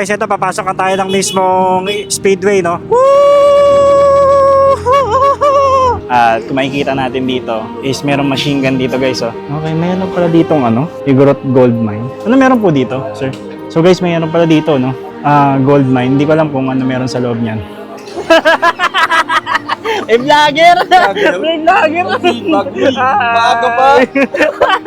Kasi ito, papasok na tayo ng mismong speedway, no? At kung makikita natin dito is merong machine gun dito, guys, oh. Okay, mayroon pala ditong Igorot Gold Mine. Ano meron po dito, sir? So guys, mayroon pala dito, no? Gold mine. Hindi ko alam kung ano meron sa loob niyan. Vlogger! Vlogger! Maaga pa!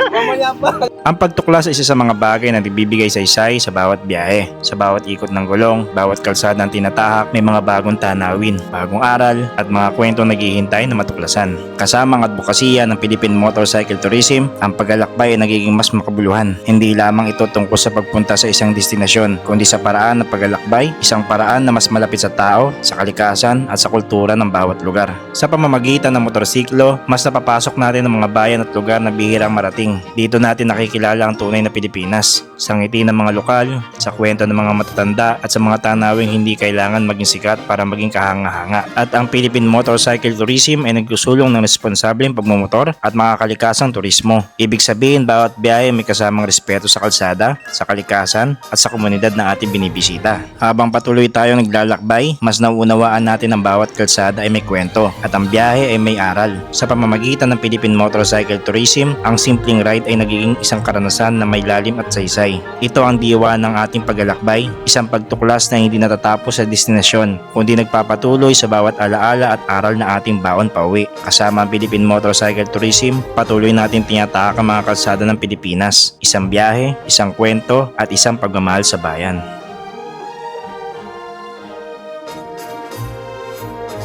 Mamaya pa! Ang pagtuklas ay isa sa mga bagay na nagbibigay saysay sa bawat biyahe. Sa bawat ikot ng gulong, bawat kalsada ng tinatahak, may mga bagong tanawin, bagong aral, at mga kwentong naghihintay na matuklasan. Kasama ang advokasya ng Philippine Motorcycle Tourism, ang paglalakbay ay nagiging mas makabuluhan. Hindi lamang ito tungkol sa pagpunta sa isang destinasyon, kundi sa paraan ng paglalakbay, isang paraan na mas malapit sa tao, sa kalikasan, at sa kultura ng bawat lugar. Sa pamamagitan ng motorsiklo, mas napapasok natin ang mga bayan at lugar na bihirang marating. Dito natin nakikilala ang tunay na Pilipinas, sa ngiti ng mga lokal, sa kwento ng mga matatanda, at sa mga tanawing hindi kailangan maging sikat para maging kahanga-hanga. At ang Philippine Motorcycle Tourism ay nagsusulong ng responsableng pagmumotor at mga kalikasang turismo. Ibig sabihin, bawat biyahe may kasamang respeto sa kalsada, sa kalikasan, at sa komunidad na ating binibisita. Habang patuloy tayong naglalakbay, mas nauunawaan natin ang bawat kalsada ay may kwento at ang biyahe ay may aral. Sa pamamagitan ng Philippine Motorcycle Tourism, ang simpleng ride ay nagiging isang karanasan na may lalim at saysay. Ito ang diwa ng ating paglalakbay, isang pagtuklas na hindi natatapos sa destinasyon, kundi nagpapatuloy sa bawat alaala at aral na ating baon pauwi. Kasama ang Philippine Motorcycle Tourism, patuloy natin tinatahak ang mga kalsada ng Pilipinas. Isang biyahe, isang kwento, at isang pagmamahal sa bayan.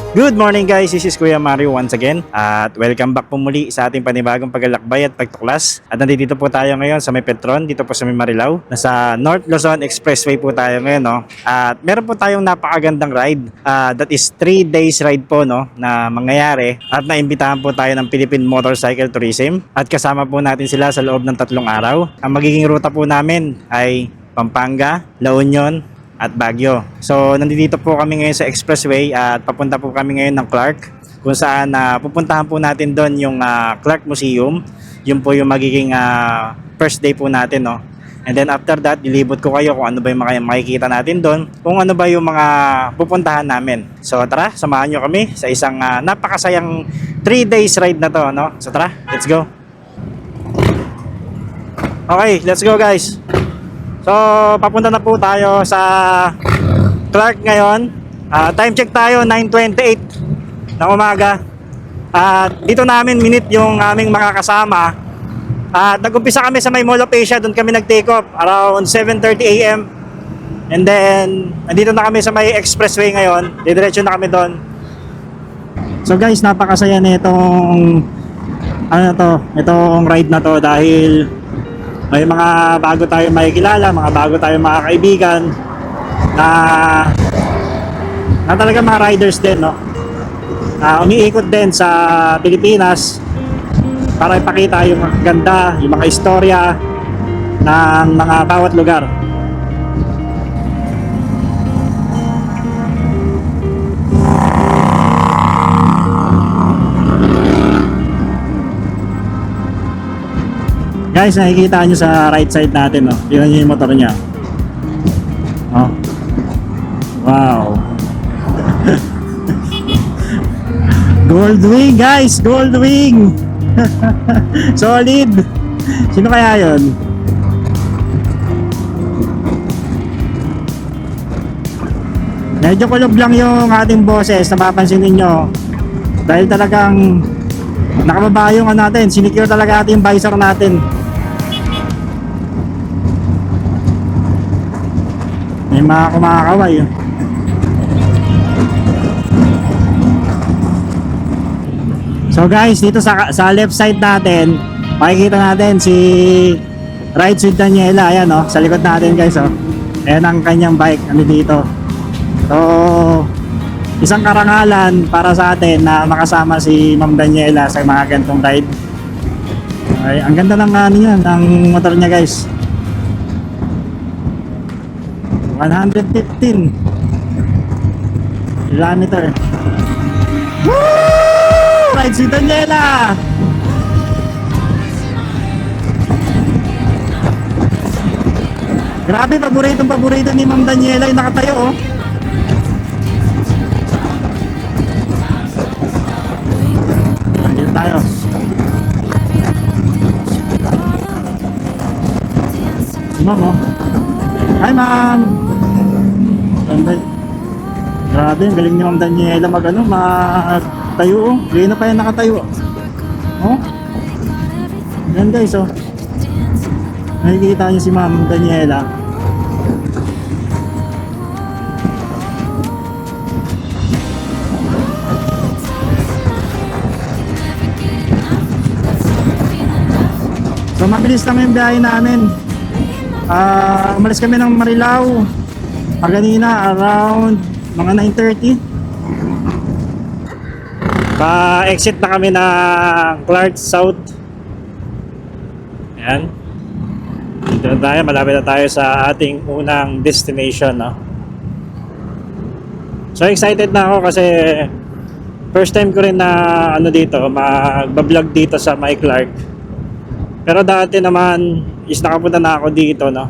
Good morning guys, this is Kuya Mario once again at welcome back po muli sa ating panibagong paglalakbay at pagtuklas. At nandito po tayo ngayon sa may Petron, dito po sa may Marilao. Nasa North Luzon Expressway po tayo ngayon, no? At meron po tayong napakagandang ride. That is 3 days ride po, no, na mangyayari. At naimbitahan po tayo ng Philippine Motorcycle Tourism at kasama po natin sila sa loob ng 3 araw. Ang magiging ruta po namin ay Pampanga, La Union, at Baguio. So nandito po kami ngayon sa Expressway at papunta po kami ngayon ng Clark, kung saan pupuntahan po natin doon yung Clark Museum. Yun po yung magiging first day po natin, no? And then after that, ilibot ko kayo kung ano ba yung makikita natin doon, kung ano ba yung mga pupuntahan namin. So tara, samahan nyo kami sa isang napakasayang 3 days ride na to, no? So tara, let's go. Okay, let's go guys. So, papunta na po tayo sa Clark ngayon. Time check tayo, 9:28 ng umaga. At dito namin minute yung aming makakasama. At nag-umpisa kami sa may Mall of Asia, doon kami nag-take off around 7:30 AM. And then, nandito na kami sa may Expressway ngayon. Didiretso na kami doon. So guys, napakasaya na itong ride na to dahil may mga bago tayong makikilala, mga bago tayong mga kaibigan na talaga mga riders din, no? Umiikot din sa Pilipinas para ipakita yung mga ganda, yung mga istorya ng mga bawat lugar. Guys, nakikita nyo sa right side natin, no? Yun yung motor niya. Oh. Wow. Goldwing, guys! Goldwing! Solid! Sino kaya yun? Medyo kulog lang yung ating boses, napapansin ninyo. Dahil talagang nakababa yung natin, sinicure talaga natin yung visor natin. May mga kumakaway. So guys, dito sa left side natin, makikita natin si Rides with Daniela. Ayan, oh, sa likod natin guys, oh. Ayan ang kanyang bike, dito. So, isang karangalan para sa atin na makasama si Ma'am Daniela sa mga ganitong ride. Ay, ang ganda ng ng motor niya guys. 115 kilometer. Woo! Ride si Daniela! Grabe, paborito ni Ma'am Daniela yung nakatayo, oh. Andito tayo. Si Ma'am, oh. Hi, Ma'am. Grabe, ang galing ni Ma'am Daniela magtayo, oh. Ngayon na pa yan nakatayo. Oh. Yan guys, oh. Nakikita niyo si Ma'am Daniela. So mabilis lang yung biyahe namin. Umalis kami ng Marilao kanina around mga 9:30. Pa-exit na kami ng Clark South. Ayan. Dito na tayo, malapit na tayo sa ating unang destination, no? So excited na ako kasi first time ko rin na dito, magbablog dito sa My Clark. Pero dati naman is nakapunta na ako dito, no?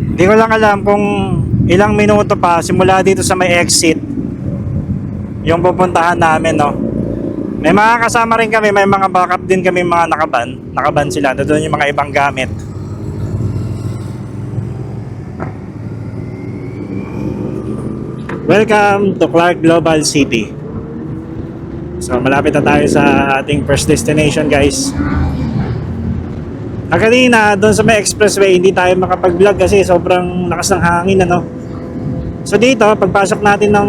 Hindi ko lang alam kung ilang minuto pa simula dito sa may exit yung pupuntahan namin, no? May mga kasama rin kami, may mga backup din kami, mga nakaban sila, doon yung mga ibang gamit. Welcome to Clark Global City. So malapit na tayo sa ating first destination, guys. Kanina doon sa may expressway hindi tayo makapag-vlog kasi sobrang lakas ng hangin, ano. So dito pagpasok natin ng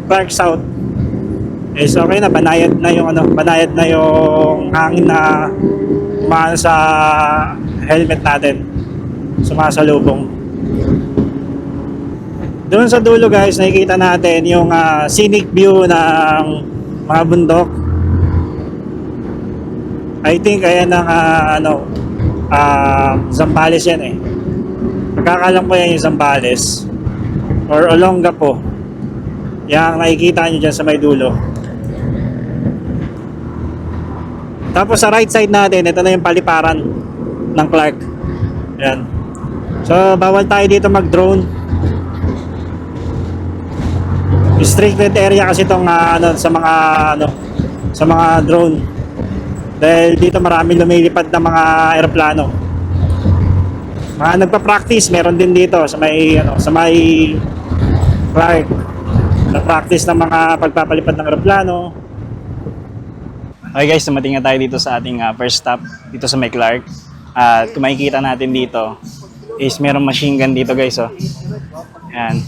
Clark South is okay na, banayad na yung hangin na umaano sa helmet natin, sumasalubong. Doon sa dulo, guys, nakikita natin yung scenic view ng mga bundok. I think ayan ang Zambales yan, eh. Pagkakalam ko yan yung Zambales or Olongapo. Yang nakikita nyo dyan sa may dulo. Tapos sa right side natin, ito na yung paliparan ng Clark. Ayan. So bawal tayo dito mag-drone. Restricted area kasi itong sa mga drone. Dahil dito marami lumilipad na mga eroplano. Mga nagpa-practice meron din dito sa may Clark. Na-practice ng mga pagpapalipad ng eroplano. Okay guys, dumating na tayo dito sa ating first stop dito sa may Clark. At kung makikita natin dito is merong machine gun dito, guys, oh. Ayan.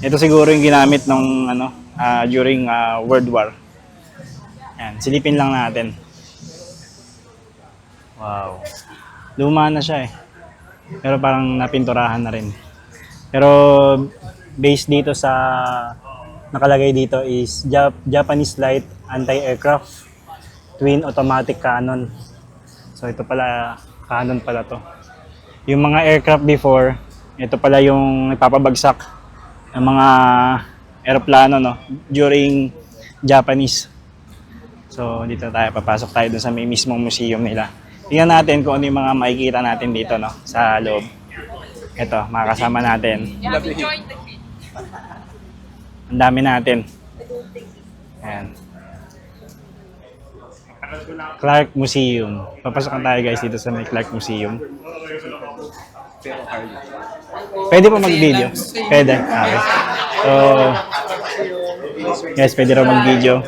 Ito siguro yung ginamit nung during World War. Ayan, silipin lang natin. Wow. Luma na siya, eh. Pero parang napinturahan na rin. Pero based dito sa nakalagay dito is Japanese Light Anti-Aircraft Twin Automatic Cannon. So ito pala, cannon pala to. Yung mga aircraft before, ito pala yung ipapabagsak ng mga eroplano, no, during Japanese. So dito tayo, papasok tayo dun sa may mismong museum nila. Tingnan natin kung ano yung mga makikita natin dito, no, sa loob. Ito, makakasama natin. Ang dami natin. Ayan. Clark Museum. Papasokan tayo, guys, dito sa may Clark Museum. Pwede po mag-video? Pwede. Okay. So, guys, pwede raw mag-video.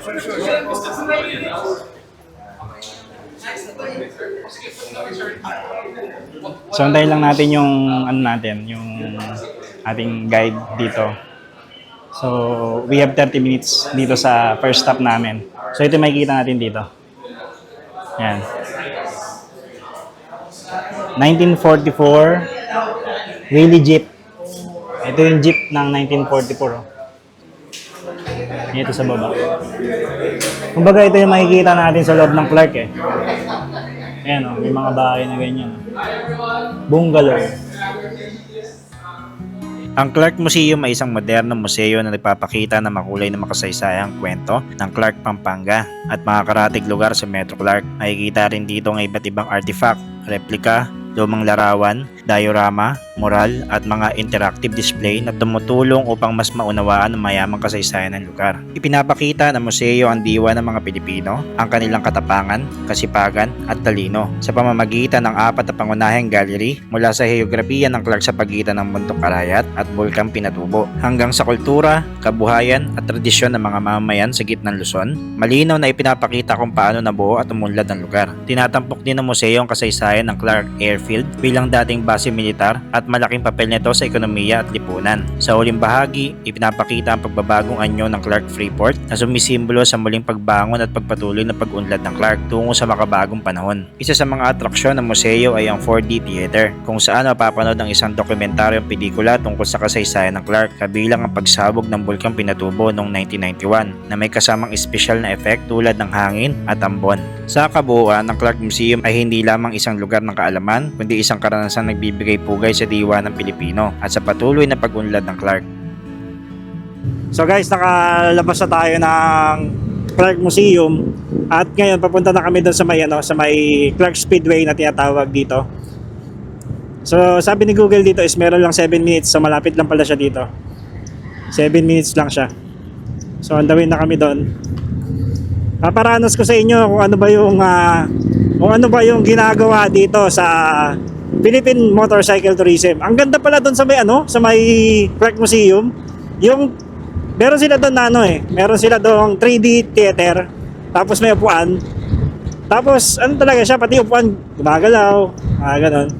So, antayin lang natin yung yung ating guide dito. So, we have 30 minutes dito sa first stop namin. So, ito makikita natin dito. Yan. 1944 Wheelie Jeep. Ito yung Jeep ng 1944. Oh. Ito sa baba. Kumbaga, ito yung makikita natin sa loob ng Clark, eh. Ayan, oh, may mga bahay na ganyan. Bungalow. Ang Clark Museum ay isang modernong museo na nagpapakita ng makulay na makasaysayang kwento ng Clark, Pampanga at mga karatig lugar sa Metro Clark. Makikita rin dito ang iba't ibang artifact, replika, lumang larawan, diorama, mural at mga interactive display na tumutulong upang mas maunawaan ang mayamang kasaysayan ng lugar. Ipinapakita ng museo ang diwa ng mga Pilipino, ang kanilang katapangan, kasipagan at talino sa pamamagitan ng 4 na pangunahing gallery mula sa heograpiya ng Clark sa pagitan ng Bundok Arayat at Bulkang Pinatubo hanggang sa kultura, kabuhayan at tradisyon ng mga mamamayan sa gitnang Luzon. Malinaw na ipinapakita kung paano nabuo at umunlad ang lugar. Tinatampok din ng museo ang kasaysayan ng Clark Airfield bilang dating base militar at malaking papel nito sa ekonomiya at lipunan. Sa huling bahagi, ipinapakita ang pagbabagong anyo ng Clark Freeport na sumisimbolo sa muling pagbangon at pagpatuloy na pag-unlad ng Clark tungo sa makabagong panahon. Isa sa mga atraksyon ng museo ay ang 4D Theater, kung saan mapapanood ang isang dokumentaryong pelikula tungkol sa kasaysayan ng Clark, kabilang ang pagsabog ng Bulkang Pinatubo noong 1991 na may kasamang espesyal na effect tulad ng hangin at ambon. Sa kabuuan, ang Clark Museum ay hindi lamang isang lugar ng kaalaman, kundi isang karanasang nagbibigay pugay sa diwa ng Pilipino at sa patuloy na pag-unlad ng Clark. So guys, nakalabas na tayo ng Clark Museum at ngayon papunta na kami doon sa may Clark Speedway na tinatawag dito. So sabi ni Google dito is meron lang 7 minutes, so malapit lang pala siya dito. 7 minutes lang siya. So on the way na kami doon. Paparanas ko sa inyo kung ano ba yung ginagawa dito sa Philippine Motorcycle Tourism. Ang ganda pala doon sa may Clark Museum. Yung meron sila doon meron sila doon 3D theater. Tapos may upuan. Tapos ano talaga siya, pati upuan gumagalaw, ganon.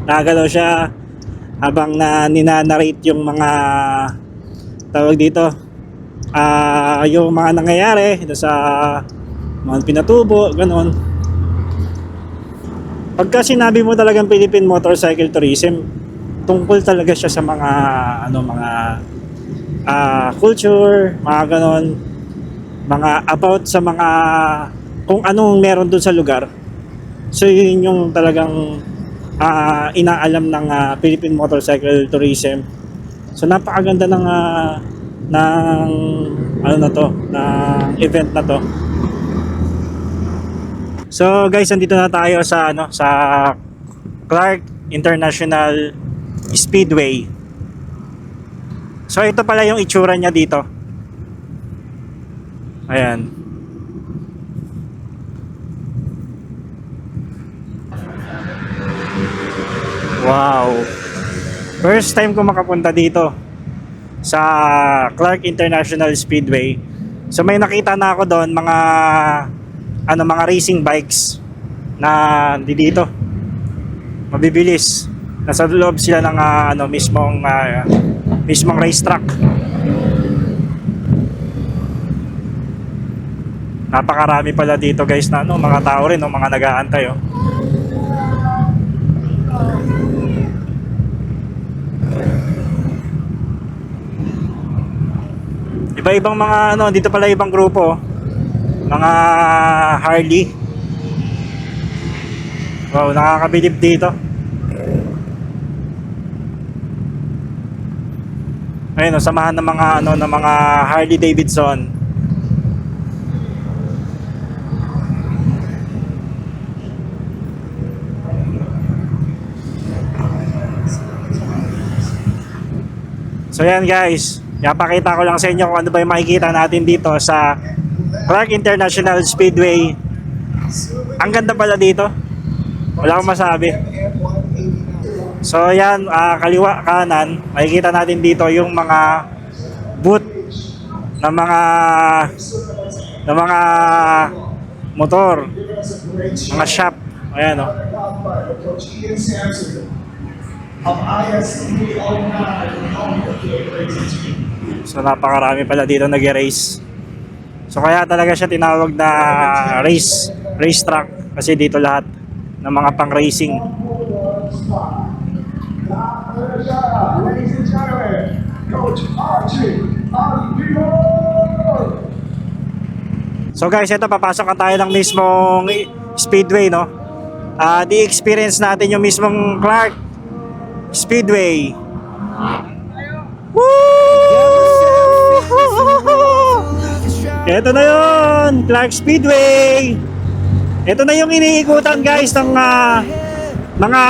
Nagagalaw siya habang ninanarrate yung mga tawag dito. Yung mga nangyayari sa mga Pinatubo, ganon. Pagka sinabi mo talagang Philippine Motorcycle Tourism, tungkol talaga siya sa mga culture, mga ganon, mga about sa mga kung anong meron dun sa lugar. So yun yung talagang inaalam ng Philippine Motorcycle Tourism. So napakaganda ng event na to. So guys, andito na tayo sa Clark International Speedway. So ito pala yung itsura niya dito. Ayan. Wow. First time ko makapunta dito sa Clark International Speedway. So may nakita na ako doon mga racing bikes na dito mabibilis. Nasa loob sila ng mismong racetrack. Napakarami pala dito guys na mga tao rin, mga nag-aantay oh. Iba-ibang mga dito pala ibang grupo, mga Harley. Wow, nakakabilib dito. Ayun, samahan ng mga Harley Davidson. So yan guys, napakita ko lang sa inyo kung ano ba yung makikita natin dito sa Clark International Speedway. Ang ganda pala dito, wala akong masabi. So yan, kaliwa kanan, makikita natin dito yung mga booth ng mga motor, mga shop. Ayan o. So napakarami pala dito nag-race. So kaya talaga siya tinawag na racetrack kasi dito lahat ng mga pang-racing. Ladies and gentlemen, Coach Archie Alviro. So guys, ito papasok na tayo ng mismong speedway, no? Di-experience natin yung mismong Clark Speedway. Ito na yun, Clark Speedway. Ito na yung iniikutan guys ng mga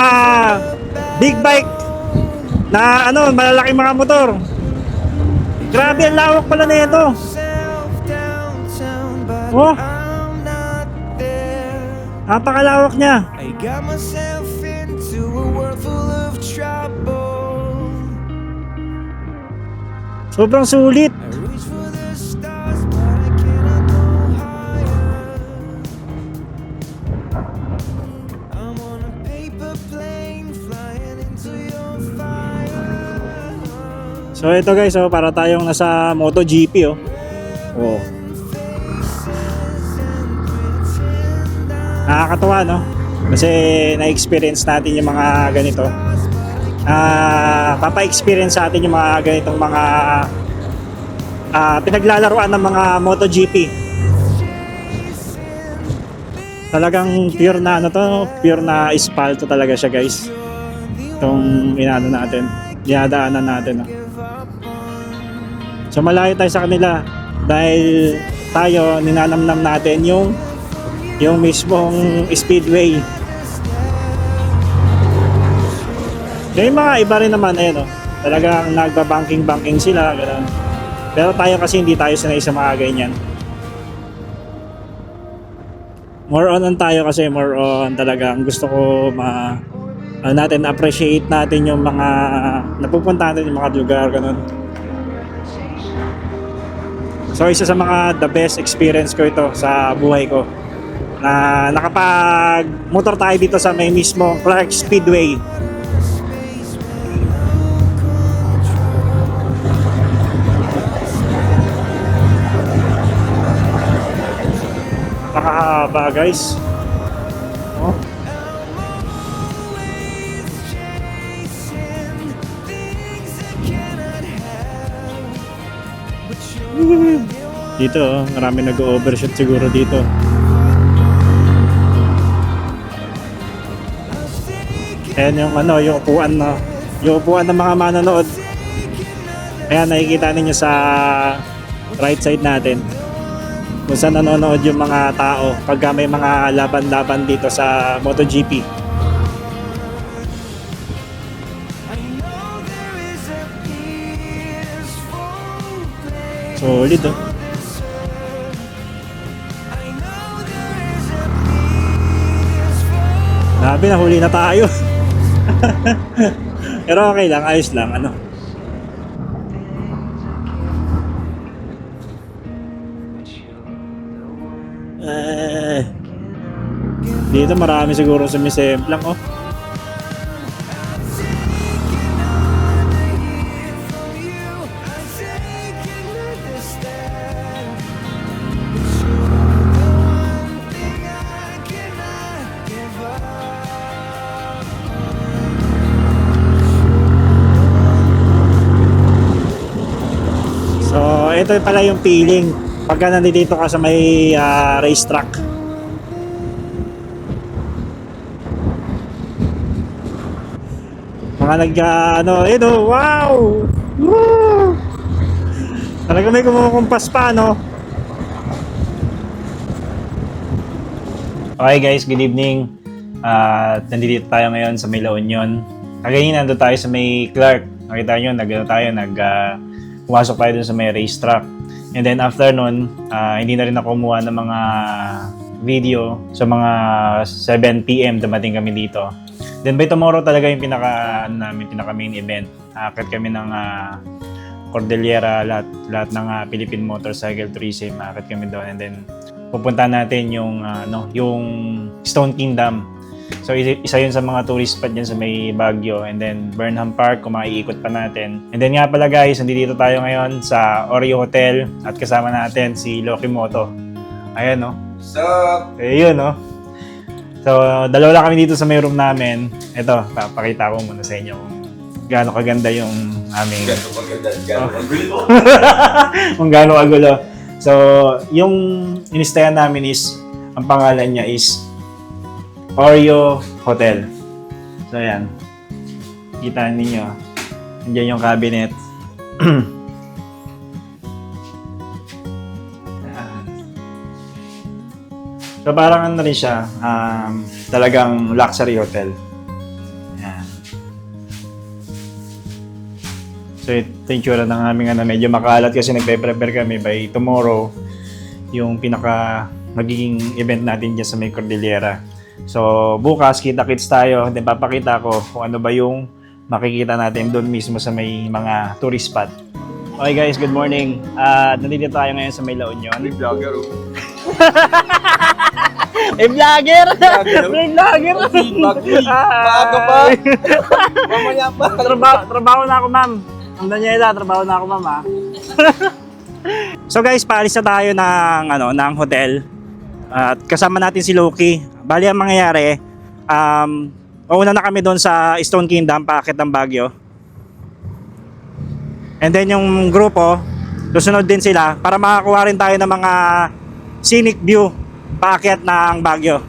big bike na malalaking mga motor. Grabe ang lawak pala na ito. Oh, napakalawak niya. I got myself into a world full of trouble. Sobrang sulit. I reach for the stars, but I cannot go higher. I'm on a paper plane flying into your fire. So ito guys, para tayong nasa MotoGP oh. Oh. Nakakatuwa no? Kasi na-experience natin yung mga ganito. Papa-experience sa atin yung mga ganitong mga pinaglalaruan ng mga MotoGP. Talagang pure na pure na espalto talaga siya guys. Itong dinadaanan natin. No? So malayo tayo sa kanila dahil tayo ninanamnam natin yung mismong speedway. Yung mga iba rin naman talagang nagba-banking sila gano'n. Pero tayo kasi hindi tayo sanay sa mga ganyan. More on tayo kasi more on talagang gusto ko natin appreciate natin yung mga napupuntahan natin yung mga lugar gano'n. So isa sa mga the best experience ko ito sa buhay ko na nakapag motor tayo dito sa may mismo Clark Speedway. Napakahaba guys. Oh. Dito marami nag-overshoot siguro dito. Ayan yung upuan yung upuan ng mga manonood. Ayan nakikita ninyo sa right side natin kung saan nanonood yung mga tao pagka may mga laban-laban dito sa MotoGP. Solid oh. Grabe, nahuli na tayo. Pero okay lang, ayos lang dito marami siguro sumisemplang oh. So ito pala yung feeling pagka nandito ka sa may racetrack. Mga wow! Woo! Talaga may kumukumpas pa Okay guys, good evening. Nandito tayo ngayon sa may La Union. Kagaya nandito tayo sa may Clark. Nakita nyo, pumasok tayo dun sa may racetrack. And then after nun, hindi na rin ako kumuha ng mga video. So mga 7 PM dumating kami dito. Then by tomorrow talaga yung pinaka main event. Akit kami ng Cordillera, lahat ng Philippine Motorcycle Tourism, akit kami doon. And then pupunta natin yung Stone Kingdom. So isa yun sa mga tourist spot dyan sa may Baguio. And then Burnham Park, kung maiikot pa natin. And then nga pala guys, nandito tayo ngayon sa Oreo Hotel at kasama natin si Loki Moto. Ayan Sup? Ayun So, dalawa lang kami dito sa may room namin. Ito, papakita ko muna sa inyo kung gaano kaganda yung aming... Gaano maganda, gaano magulo. Kung gaano kagulo. So, yung inistayan namin is, ang pangalan niya is Oreo Hotel. So, ayan. Kita ninyo. Nandiyan yung cabinet. So parang ano rin siya, talagang luxury hotel. Yan. So ito yung tsura ng aming medyo makalat kasi nagpe-prepare kami by tomorrow yung pinaka magiging event natin dyan sa may Cordillera. So bukas kita-kits tayo, then papakita ko kung ano ba yung makikita natin doon mismo sa may mga tourist spot. Okay guys, good morning. Nandito tayo ngayon sa may La Union. Vlogger, oh. Vlogger! Vlogger. Vlogger! Maaga pa. Mamaya pa. Trabaho na ako, ma'am. Ang Daniela, trabaho na ako, ma'am, ha? So guys, paalis na tayo ng hotel. At kasama natin si Loki. Bali ang mangyayari, mauna na kami doon sa Stone Kingdom, paakit ng Baguio. And then yung grupo, susunod din sila para makakuha rin tayo ng mga scenic view paakyat ng Baguio.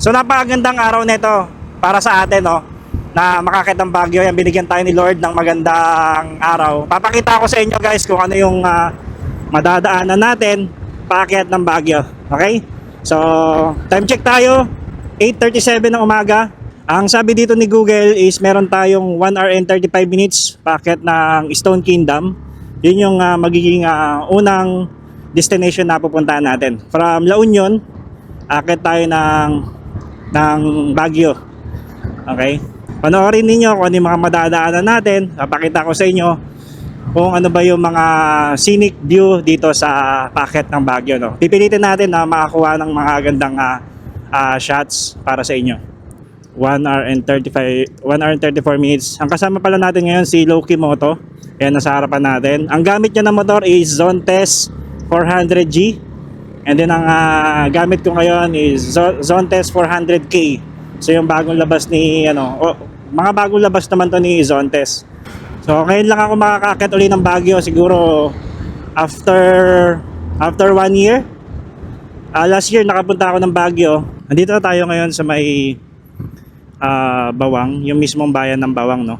So napakagandang araw nito para sa atin, no, na makakit ng Baguio. Yan, binigyan tayo ni Lord ng magandang araw. Papakita ko sa inyo guys kung ano yung madadaanan natin paakyat ng Baguio. Okay? So time check tayo, 8:37 ng umaga. Ang sabi dito ni Google is meron tayong 1 hour and 35 minutes paakyat ng Stone Kingdom. Yun yung magiging unang destination na pupuntahan natin. From La Union, akit tayo ng Baguio. Okay? Panoorin ninyo kung ano yung mga madadaanan natin. Papakita ko sa inyo kung ano ba yung mga scenic view dito sa paakyat ng Baguio. No? Pipilitin natin na makakuha ng mga gandang shots para sa inyo. 1 hour and 34 minutes. Ang kasama pala natin ngayon si Loki Moto. Ayan, nasa harapan natin. Ang gamit niya na motor is Zontes 400G. And then ang gamit ko ngayon is Zontes 400K. So yung bagong labas ni mga bagong labas naman to ni Zontes. So ngayon lang ako makakakit uli ng Baguio siguro after 1 year. Last year nakapunta ako ng Baguio. Nandito na tayo ngayon sa may Bawang, yung mismong bayan ng Bawang, no.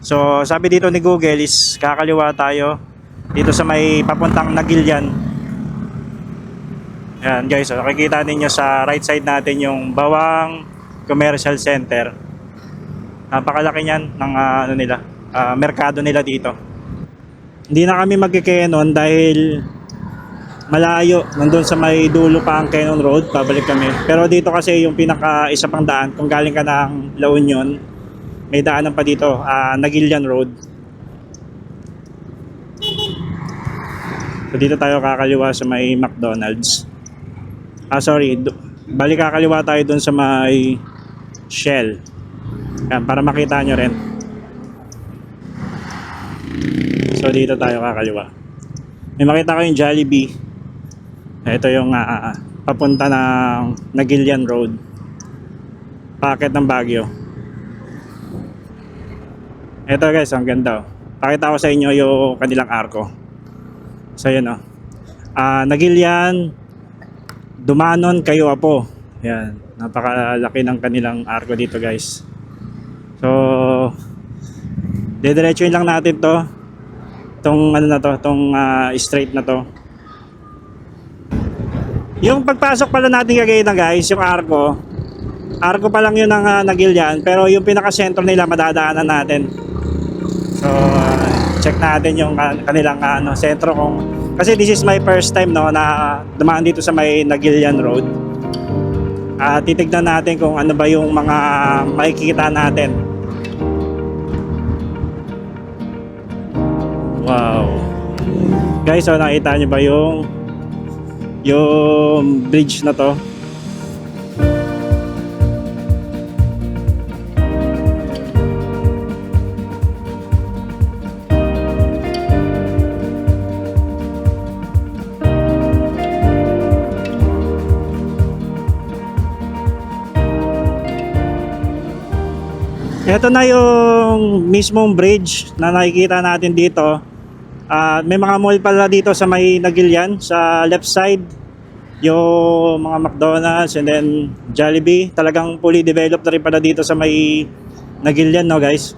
So sabi dito ni Google is kakaliwa tayo dito sa may papuntang Nagilian. Yan guys, so nakikita ninyo sa right side natin yung Bawang Commercial Center. Napakalaki niyan ng merkado nila dito. Hindi na kami magke-Kenon dahil malayo, nandun sa may dulo pa ang Kenon Road, pabalik kami. Pero dito kasi yung pinaka isa pang daan, kung galing ka ng La Union, may daanan pa dito, Nagilian Road. So dito tayo kakaliwa sa may McDonald's. Balik kakaliwa tayo dun sa may Shell. Yan, para makita nyo rin. So dito tayo kakaliwa. May makita ko yung Jollibee. Ito yung papunta ng Nagilian Road, paakyat ng Baguio. Ito guys, ang ganda. Pakita ko sa inyo yung kanilang arko. So yun, Nagilian, Dumanon, Kayuapo. Yan, napakalaki ng kanilang arko dito guys. So didiretsuhin lang natin to, tong straight na to. Yung pagpasok pala natin Cagayan guys, yung arko pa lang yun ng Nagilian, pero yung pinaka-sentro nila madadaanan natin. So check natin yung kanilang sentro kasi this is my first time na dumaan dito sa may Nagilian Road. Titignan natin kung ano ba yung mga makikita natin. Wow guys, so nakita nyo ba yung bridge na to? Ito na yung mismong bridge na nakikita natin dito. May mga mall pala dito sa may Nagilian, sa left side. Yung mga McDonald's and then Jollibee. Talagang fully developed na rin pala dito sa may Nagilian, no guys.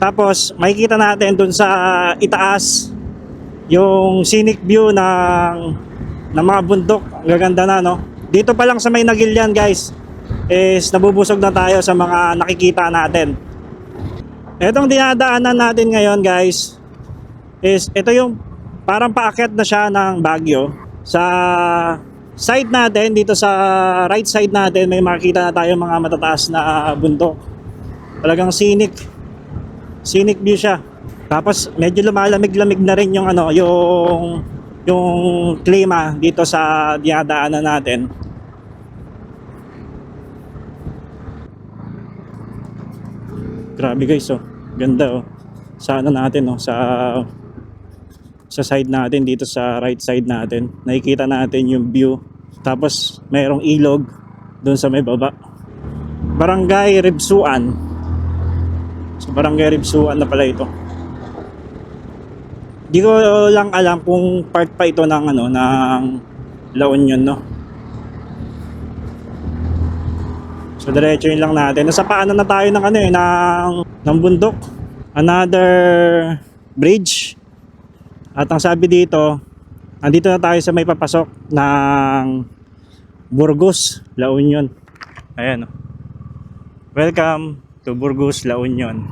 Tapos makikita natin dun sa itaas yung scenic view ng mga bundok. Ang gaganda na, no? Dito pa lang sa may Nagilian, guys, is nabubusog na tayo sa mga nakikita natin. Etong dinadaanan natin ngayon, guys, is ito yung parang paakyat na siya ng Baguio. Sa side natin, dito sa right side natin, may makikita na tayo mga matataas na bundok. Talagang scenic view siya. Tapos medyo lumalamig-lamig na rin yung ano, yung klima dito sa dinadaanan natin. Grabe guys, oh. Ganda, oh. Sa ano natin, oh, sa side natin, dito sa right side natin. Nakikita natin yung view. Tapos mayroong ilog doon sa may baba. Barangay Ribsuan. So Barangay Ribsuan na pala ito. Di ko lang alam kung part pa ito ng ano, ng La Union, no. So diretso yun lang natin. Nasa paanan na tayo ng ano eh, ng bundok. Another bridge. At ang sabi dito, andito na tayo sa may papasok ng Burgos, La Union. Ayan, oh. Welcome to Burgos, La Union.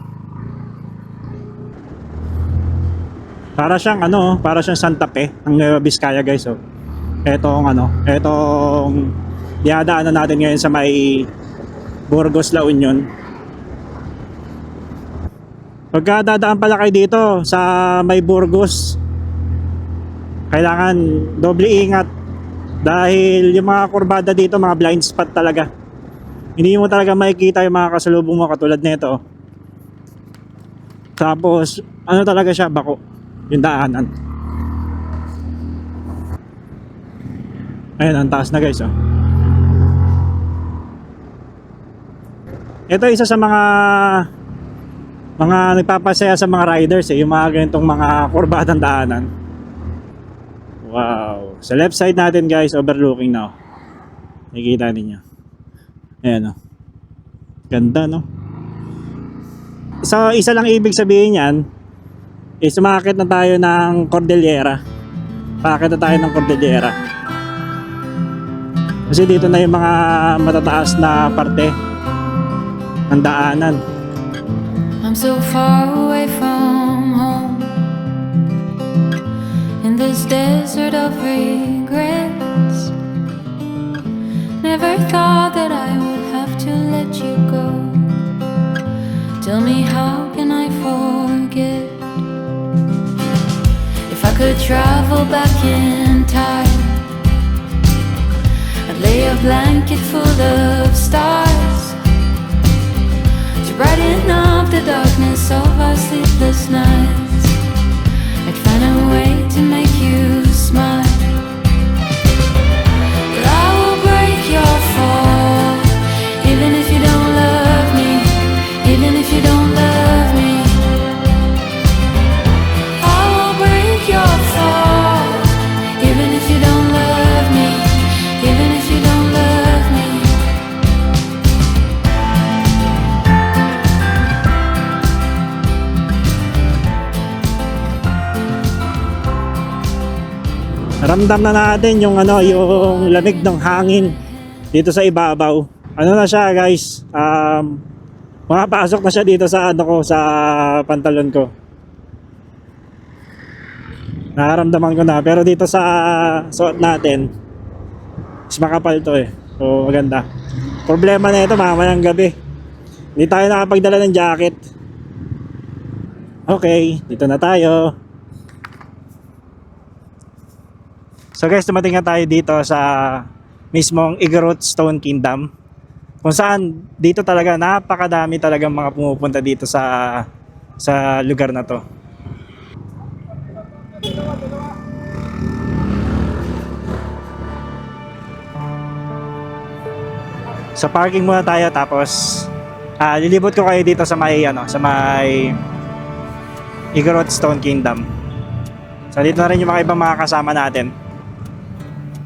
Para siyang ano, para siyang Santa Fe ng Nueva Vizcaya, guys, oh. Etong dinadaanan natin ngayon sa may Burgos, La Union. Pagka dadaan pala kayo dito sa may Burgos, kailangan doble ingat dahil yung mga kurbada dito, mga blind spot talaga. Hindi mo talaga makikita yung mga kasalubong mo katulad nito. Tapos ano talaga siya, bako yung daanan. Ayun, ang taas na, guys, oh. Ito isa sa mga nagpapasaya sa mga riders, yung mga ganitong mga kurbadang daanan. Wow. Sa left side natin, guys, overlooking now. Nakikita ninyo. Ayan, oh. Ganda, no? So, isa lang ibig sabihin yan is sumakit na tayo ng Cordillera. Pakit na tayo ng Cordillera. Kasi dito na yung mga matataas na parte ng daanan. I'm so far away from home in this desert of regrets. Never thought that I would have to let you go. Tell me, how can I forget? If I could travel back in time, I'd lay a blanket full of stars to brighten up the darkness of our sleepless nights. I'd find a way to make you smile. But I will break your fall, even if you don't love me, even if you don't love me. I will break your fall, even if you don't love me, even if you don't love me. Ramdam na natin yung ano, yung lamig ng hangin dito sa ibabaw. Ano na siya, guys? Makapasok na siya dito sa ano ko, sa pantalon ko. Nakaramdaman ko na, pero dito sa suot natin, is makapal to eh. So maganda. Problema na ito mamayang gabi. Hindi tayo nakapagdala ng jacket. Okay, dito na tayo. So guys, dumating na tayo dito sa mismong Igorot Stone Kingdom, kung saan dito talaga napakadami talagang mga pumupunta dito sa lugar na to. Sa parking muna tayo, tapos lilibot ko kayo dito sa may Igorot Stone Kingdom. So dito na rin yung mga ibang mga kasama natin.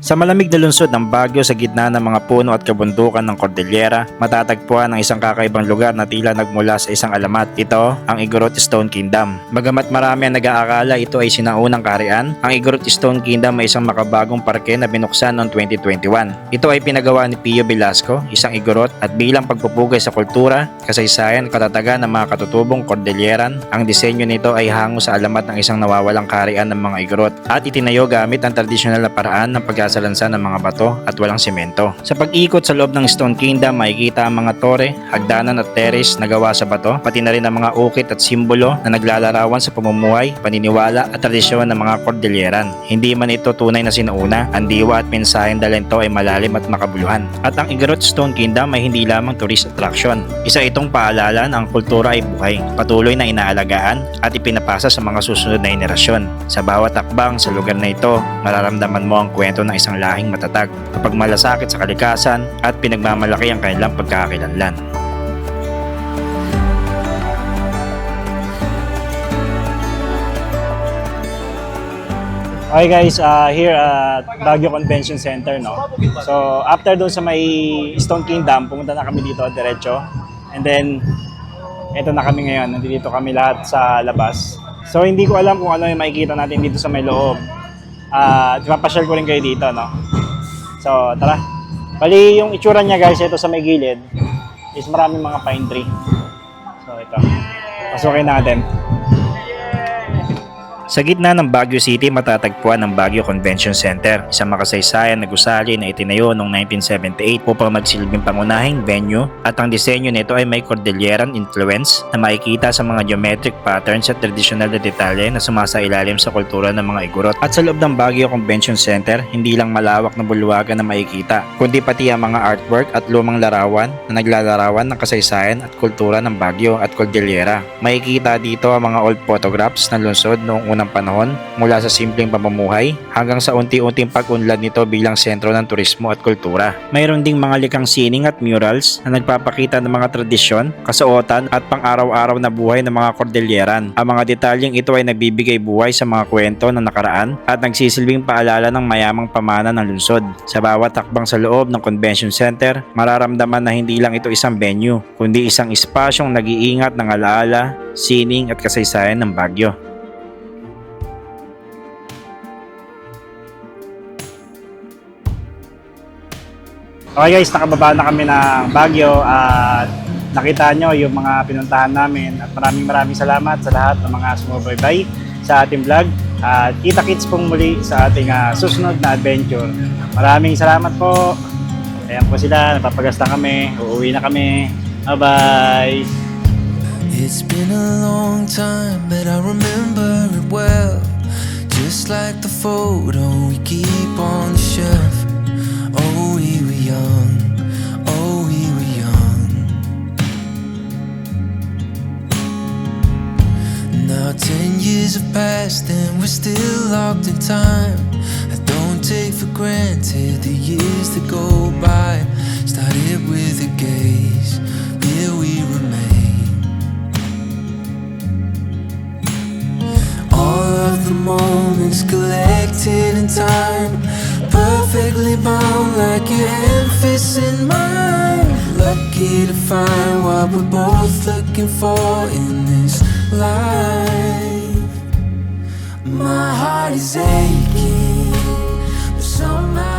Sa malamig na lungsod ng Baguio sa gitna ng mga puno at kabundukan ng Cordillera, matatagpuan ang isang kakaibang lugar na tila nagmula sa isang alamat. Ito ang Igorot Stone Kingdom. Bagamat marami ang nag-aakala ito ay sinaunang kaharian, ang Igorot Stone Kingdom ay isang makabagong parke na binuksan noong 2021. Ito ay pinagawa ni Pio Velasco, isang Igorot, at bilang pagpupugay sa kultura, kasaysayan, katatagan ng mga katutubong Cordilleran. Ang disenyo nito ay hango sa alamat ng isang nawawalang kaharian ng mga Igorot at itinayo gamit ang tradisyonal na paraan ng pagkasalansan ng mga bato at walang semento. Sa pag-ikot sa loob ng Stone Kingdom, makikita ang mga tore, hagdanan at terrace na gawa sa bato, pati na rin ang mga ukit at simbolo na naglalarawan sa pamumuhay, paniniwala at tradisyon ng mga Cordilleran. Hindi man ito tunay na sinauna, ang diwa at mensaheng dala nito ay malalim at makabuluhan. At ang Igorot Stone Kingdom ay hindi lamang tourist attraction. Isa itong paalala na ang kultura ay buhay, patuloy na inaalagaan at ipinapasa sa mga susunod na henerasyon. Sa bawat akbang sa lugar na ito, mararamdaman mo ang kwento ng isang lahing matatag, kapag malasakit sa kalikasan at pinagmamalaki ang kanilang pagkakakilanlan. Okay guys, here at Baguio Convention Center, no? So after doon sa may Stone Kingdom, pumunta na kami dito diretso. And then, eto na kami ngayon. Nandito kami lahat sa labas. So hindi ko alam kung ano yung makikita natin dito sa may loob. Papasyal ko rin kayo dito, no? So tara. Bali yung itsura niya guys, ito sa may gilid is maraming mga pine tree. So ito. Pasukin natin. Sa gitna ng Baguio City, matatagpuan ang Baguio Convention Center, isang makasaysayan na gusali na itinayo noong 1978 upang magsilbing pangunahing venue, at ang disenyo nito ay may Cordilleran influence na makikita sa mga geometric patterns at tradisyonal na detalye na sumasailalim sa kultura ng mga Igorot. At sa loob ng Baguio Convention Center, hindi lang malawak na bulwagan na makikita, kundi pati ang mga artwork at lumang larawan na naglalarawan ng kasaysayan at kultura ng Baguio at Cordillera. Makikita dito ang mga old photographs ng lungsod noong unang panahon, mula sa simpleng pamumuhay hanggang sa unti-unting pag-unlad nito bilang sentro ng turismo at kultura. Mayroon ding mga likang sining at murals na nagpapakita ng mga tradisyon, kasuotan at pang-araw-araw na buhay ng mga Cordilleran. Ang mga detalyeng ito ay nagbibigay buhay sa mga kwento ng nakaraan at nagsisilbing paalala ng mayamang pamana ng lungsod. Sa bawat takbang sa loob ng Convention Center, mararamdaman na hindi lang ito isang venue, kundi isang espasyong nag-iingat ng alaala, sining at kasaysayan ng Baguio. Okay guys, nakababa na kami ng Baguio at nakita nyo yung mga pinuntahan namin, at maraming salamat sa lahat ng mga sumubaybay sa ating vlog, at kita-kits pong muli sa ating susunod na adventure. Maraming salamat po. Ayan po sila, napapagasta kami, uuwi na kami. Bye-bye! It's been a long time, but I remember it well. Just like the photo we keep on the shelf. Oh, we were young, oh, we were young. Now 10 years have passed and we're still locked in time. I don't take for granted the years that go by. Started with a gaze, here we remain. All of the moments collected in time, perfectly bound like your hand fits in mine. Lucky to find what we're both looking for in this life. My heart is aching, but somehow